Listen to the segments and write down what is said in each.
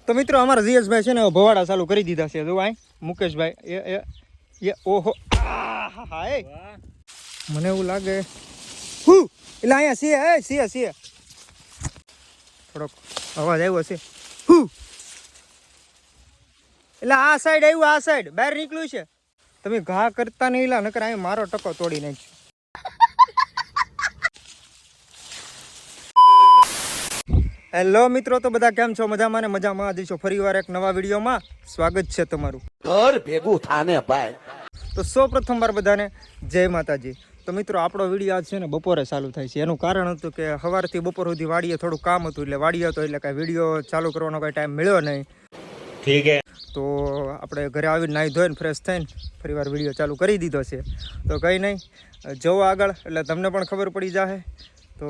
તો મિત્રો અમારા જીએસભાઈ છે ને ભવાડા ચાલુ કરી દીધા છે જો આય મુકેશભાઈ એ ઓહો હા એ મને એવું લાગે હું એટલે અહીંયા છે થોડોક અવાજ આવ્યો છે હું એટલે આ સાઈડ આવ્યું આ સાઈડ બહાર નીકળ્યું છે તમે ઘા કરતા નહીં લા નકર અહીં મારો ટકો તોડી નાખ્યો હેલો મિત્રો તો બધા કેમ છો મજામાં ને મજામાં આજે છો ફરીવાર એક નવા વિડીયોમાં સ્વાગત છે તમારું ઘર ભેગું થાને ભાઈ તો સૌ પ્રથમ વાર બધાને જય માતાજી તો મિત્રો આપણો વિડીયો આજ છે ને બપોરે ચાલુ થાય છે એનું કારણ હતું કે સવારથી બપોર સુધી વાડીએ થોડું કામ હતું એટલે વાડીએ હતો એટલે કાંઈ વિડીયો ચાલુ કરવાનો કાંઈ ટાઈમ મળ્યો નહીં ઠીક હે તો આપણે ઘરે આવીને નાહી ધોઈને ફ્રેશ થઈને ફરીવાર વિડીયો ચાલુ કરી દીધો છે તો કંઈ નહીં જોવો આગળ એટલે તમને પણ ખબર પડી જાય તો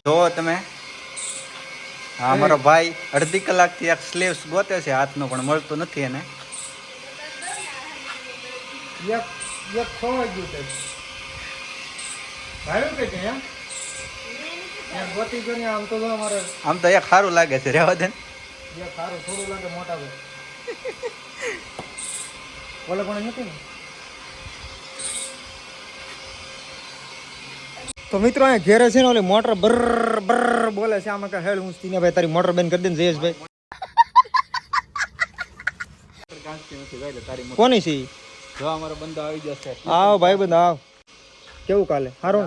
જો તમે હા મારો ભાઈ અડધી કલાકથી એક સ્લીવ્સ ગોતે છે હાથનો પણ મળતું નથી એને એક ખોવાઈ ગયું છે ભાઈ કે છે એમ ગોતી ગયો આમ તો અમારે આમ તો એક સારું લાગે છે રહેવા દે એક સારું થોડું લાગે મોટા ભાઈ બોલે પણ નથી ને તો મિત્રો અહીંયા ઘેરે છે ને ઓલી મોટર બર બર બોલે છે આમાં કઈ હેડ ઊંચતી ને ભાઈ તારી મોટર બેન કરી દે ને જયેશભાઈ કોની છે જો અમારો બંદો આવી જશે આવ ભાઈ બંધ આવ કેવું કાલે સારું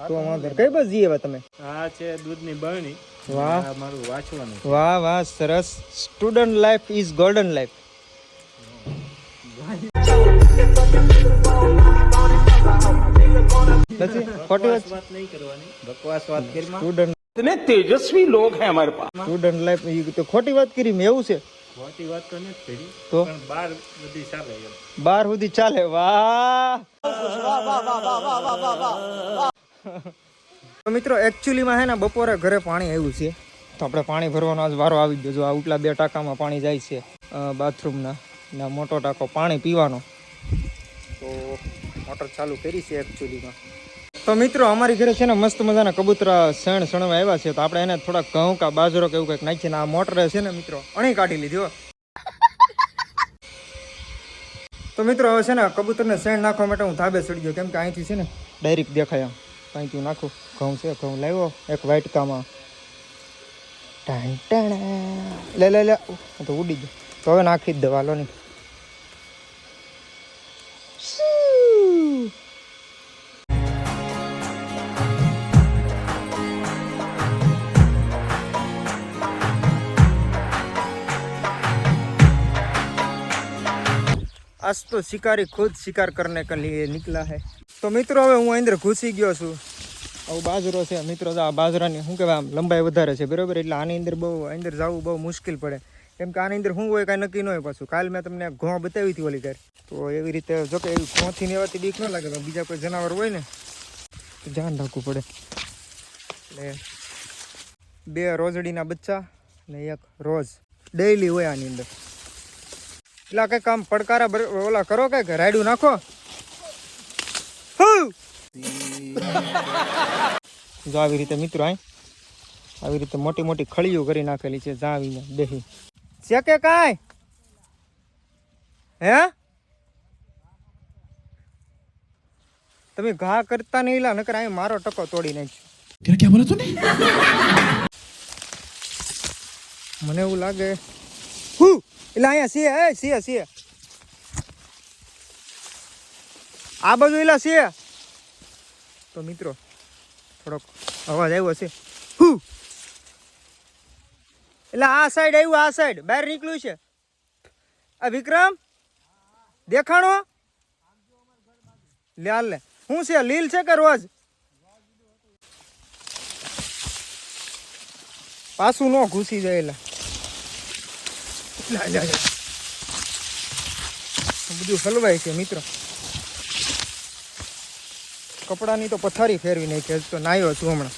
તો વાંધો કઈ બસ જઈએ તમે આ છે દૂધની બરણી વાહ મારું વાંચવાનું વાહ વાહ સરસ student life is golden life ખોટી વાત નહીં કરવાની બકવાસ વાત કરી સ્ટુડન્ટ इतने तेजस्वी लोग हैं हमारे पास સ્ટુડન્ટ લાઈફ તો ખોટી વાત કરી મેં એવું છે ખોટી વાત તો નથી કરી તો પણ બાર બધી ચાલે એમ 12 સુધી ચાલે વાહ તો મિત્રો એકચ્યુઅલીમાં હે ને બપોરે ઘરે પાણી આવ્યું છે તો આપણે પાણી ભરવાનો આજ વારો આવી ગયો જો આ ઉપલા 2 ટાંકામાં પાણી જાય છે બાથરૂમના ને મોટો ટાંકો પાણી પીવાનો તો મોટર ચાલુ કરી છે એકચ્યુઅલીમાં તો મિત્રો અમારી ઘરે છે ને મસ્ત મજાના કબૂતરા સણ સણવા આવ્યા છે તો આપણે એને થોડાક ઘઉં કા બાજરો કે એવું કંઈક નાખીને આ મોટરે છે ને મિત્રો અણી કાઢી લીધી હો તો મિત્રો હવે છે ને કબૂતરને શેણ નાખવા માટે હું ધાબે ચડી ગયો કેમ કે અહીંથી છે ને ડાયરેક્ટ દેખાય આમ અહીંથી નાખું ઘઉં છે ઘઉં લાવ્યો એક વાટકામાં લે તો ઉડી ગયો તો હવે નાખી જ દેવાલો નહીં आज तो शिकारी खुद शिकार करने के लिए निकला है तो મિત્રો હવે હું અંદર ઘૂસી ગયો છું આવું બાજરો છે મિત્રો આ બાજરાની શું કહેવાય આમ લંબાઈ વધારે છે બરાબર એટલે આની અંદર બહુ અંદર જવું બહુ મુશ્કેલ પડે કેમ કે આની અંદર શું હોય કાંઈ નક્કી ન હોય પાછું કાલ મેં તમને ઘઉં બતાવી હતી ઓલી ઘર તો એવી રીતે જો કે એવી ઘઉંથી નેવાથી બીક ન લાગે પણ બીજા કોઈ જનાવર હોય ને તો ધ્યાન રાખવું પડે એટલે 2 રોજડીના બચ્ચા ને એક રોજ ડેઈલી હોય આની અંદર એટલે કઈ કામ પડકારા ઓલા કરો કઈક રાયડું નાખો જો આવી રીતે મિત્રો આવી રીતે મોટી મોટી ખળીઓ કરી નાખેલી છે જાવીને બેહી છે કે કાંઈ હે તમે ઘા કરતા નહીં લા નકર અહીં મારો ટકો તોડી નાખ્યો क्या बोला तूने મને એવું લાગે હું એટલે અહીંયા છે આ બાજુ એલા છે તો મિત્રો થોડોક અવાજ આવ્યો છે હું એટલે આ સાઈડ આવ્યું આ સાઈડ બહાર નીકળ્યું છે આ વિક્રમ દેખાણો લે શું છે લીલ છે કે રોજ પાછું ન ઘૂસી જાય બધું હલવાય છે મિત્રો કપડાની તો પથારી ફેરવી નાખી તો નાયો છું હમણાં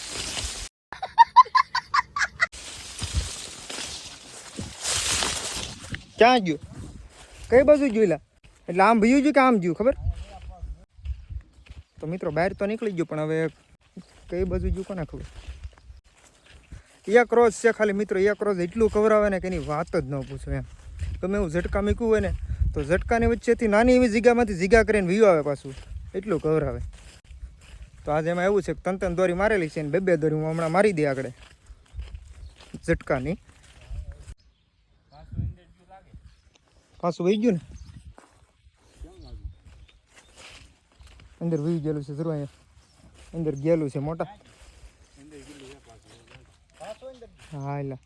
ક્યાં ગયું કઈ બાજુ જોઈલા એટલે આમ ભયું ગયું કે આમ ગયું ખબર તો મિત્રો બહાર તો નીકળી ગયું પણ હવે કઈ બાજુ ગયું કોને ખબર એક રોજ છે ખાલી મિત્રો, એક રોજ એટલું કવરાવે ને કે એની વાત જ ન પૂછો એમ. ગમે એવું ઝટકા મૂક્યું હોય ને તો ઝટકાની વચ્ચેથી નાની એવી જગ્યામાંથી જીગા કરીને વીયો આવે પાછું, એટલું કવરાવે. તો આજે એમાં એવું છે કે ત્રણ દોરી મારેલી છે ને બે દોરી હું હમણાં મારી દે આગળ ઝટકાની. પાછું વહી ગયું ને અંદર વહી ગયેલું છે જરૂર, અહીંયા અંદર ગયેલું છે મોટા. હા એલા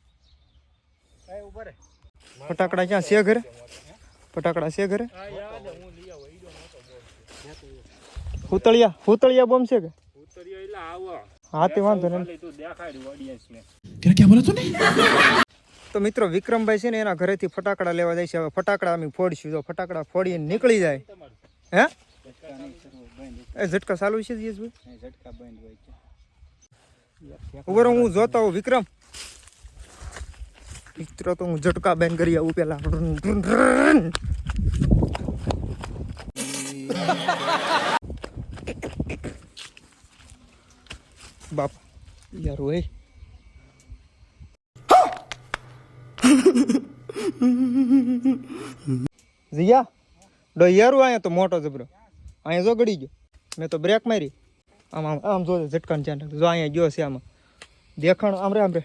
ફટાકડા ક્યાં છે ઘરે? ફટાકડા છે ઘરે? હુતળિયા બોમ્બ છે કે? હા તે વાંધો નહીં. તો મિત્રો વિક્રમભાઈ છે ને એના ઘરેથી ફટાકડા લેવા જાય છે. હવે ફટાકડા અમે ફોડશું, જો ફટાકડા ફોડીને નીકળી જાય. હે એ ઝટકા ચાલુ છે જીએસભાઈ? ઝટકા બંધ હોય છે. ઉભો હું જોતો હોઉં વિક્રમ. મિત્રો તો હું ઝટકા બેન કરી આવું પેલા. બાપ યાર હોય જીયા ડો યારું અહીંયા તો મોટો જબરો અહીંયા જો ગડી ગયો. મેં તો બ્રેક મારી. આમ આમ આમ જો ઝટકાને ધ્યાન રાખજો. જો અહીંયા ગયો છે આમાં દેખાણ. આમ રે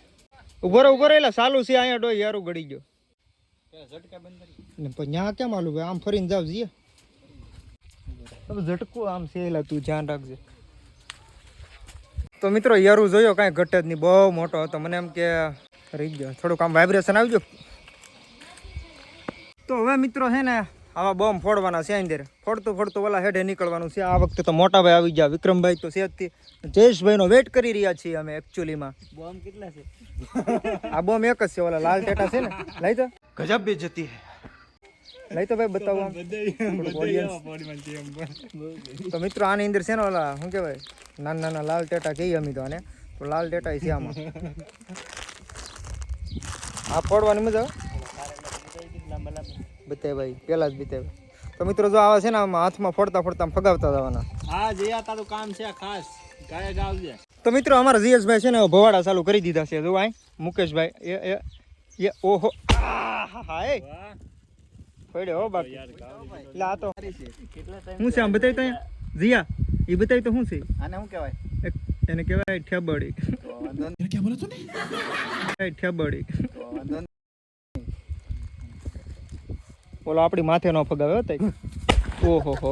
ઉભો રહે એટલે ચાલુ છે અહીંયા ડો યારું ગડી ગયો. ઝટકા બંધ કરી ને પછી ત્યાં કેમ આલું ભાઈ? આમ ફરીને જાવ જીએ. ઝટકું આમ છે એટલે તું ધ્યાન રાખજે. તો મિત્રો યારું જોયો કાંઈ ઘટે જ નહીં, બહુ મોટો હતો. મને એમ કે રહી ગયો, થોડુંક આમ વાઇબ્રેશન આવી ગયો. તો હવે મિત્રો છે ને આવા બોમ્બ ફોડવાના છે. અંદર ફોડતું ઓલા હેડે નીકળવાનું છે. આ વખતે તો મોટા ભાઈ આવી ગયા, વિક્રમભાઈ તો છે. જયેશભાઈનો વેઇટ કરી રહ્યા છીએ અમે એકચ્યુઅલીમાં. બોમ્બ કેટલા છે? આ બોમ્બ એક જ છે, ઓલા લાલ ટેટા છે ને. લઈ તો गजब बेइज्जती है. લઈ તો ભાઈ બતાવો આમ. તો મિત્રો આની અંદર છે ને ઓલા શું કહેવાય નાના લાલ ટેટા કહીએ અમે તો આને. તો લાલ ટેટા છે આમાં. આ ફોડવાની મજા આવે. બતાય ભાઈ પેલા જ બતાય. તો મિત્રો જો આવે છે ને આમાં હાથમાં ફોડતા આમ ફગાવતા જવાના. હા જયા તારું કામ છે ખાસ ગાય ગાવજે. તો મિત્રો અમારા જીએસભાઈ છે ને ભવાડા ચાલુ કરી દીધા છે. જો આય મુકેશભાઈ એ ઓહો હા એ પડ્યો હો બાપ. એટલે આ તો શું છે આમ બતાવી તો જીયા એ બતાવી તો શું છે? આને શું કહેવાય? એને કહેવાય ઠેબડી. क्या बोला तूने? ઠેબડી. બોલો આપણી માથે નો ફગાવે હતો. ઓહો હો.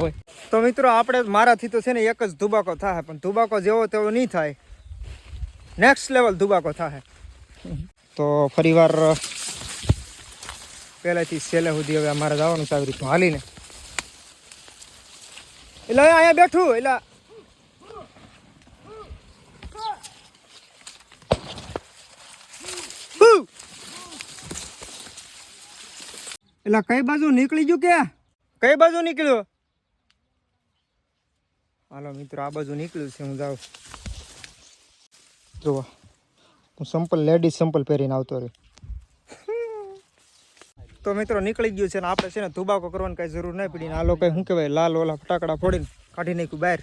તો મિત્રો આપણે મારાથી તો છે ને એક જ ધુબાકો થાય, પણ ધુબાકો જેવો તેવો નહીં થાય. નેક્સ્ટ લેવલ ધુબાકો થાય. તો ફરીવાર પહેલાથી છેલ્લે સુધી હવે અમારે જવાનું છે આવી રીતનું હાલીને. એટલે અહીંયા બેઠું એટલે એટલે કઈ બાજુ નીકળી ગયું કે કઈ બાજુ નીકળ્યો? હાલો મિત્રો આ બાજુ નીકળ્યું છે. હું જાઉં જોવા. હું સંપલ લેડીઝ સંપલ પહેરીને આવતો રહ્યો. તો મિત્રો નીકળી ગયું છે ને આપણે છે ને ધુબાકો કરવાની કઈ જરૂર નહીં પડી. આ લોકો શું કહેવાય લાલ ઓલા ફટાકડા ફોડીને કાઢી નાખ્યું બહાર.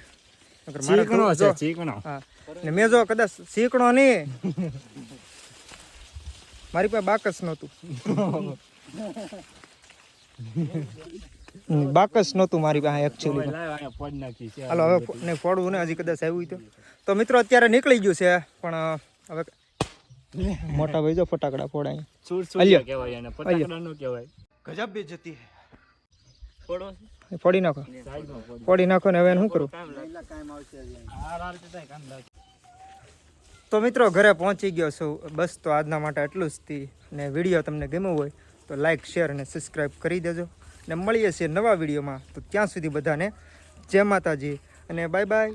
હા ને મેં જો કદાચ શીકણો નહીં, મારી પાસે બાકસ નહોતું. બાકસ નહોતું મારી પાસે એકચ્યુઅલી. હાલો હવે નહીં ફોડવું ને હજી કદાચ આવ્યું તો મિત્રો અત્યારે નીકળી ગયું છે. પણ હવે મોટા ભાઈ જો ફટાકડા ફોડાય. गजब बेइज्जती है. ફોડી નાખો ને હવે શું કરું? તો મિત્રો ઘરે પહોંચી ગયો છું. બસ તો આજના માટે એટલું જ થી. ને વિડીયો તમને ગમ્યો હોય તો લાઈક શેર અને સબસ્ક્રાઈબ કરી દેજો. ને મળીએ છીએ નવા વિડીયોમાં. તો ત્યાં સુધી બધાને જય માતાજી અને બાય બાય.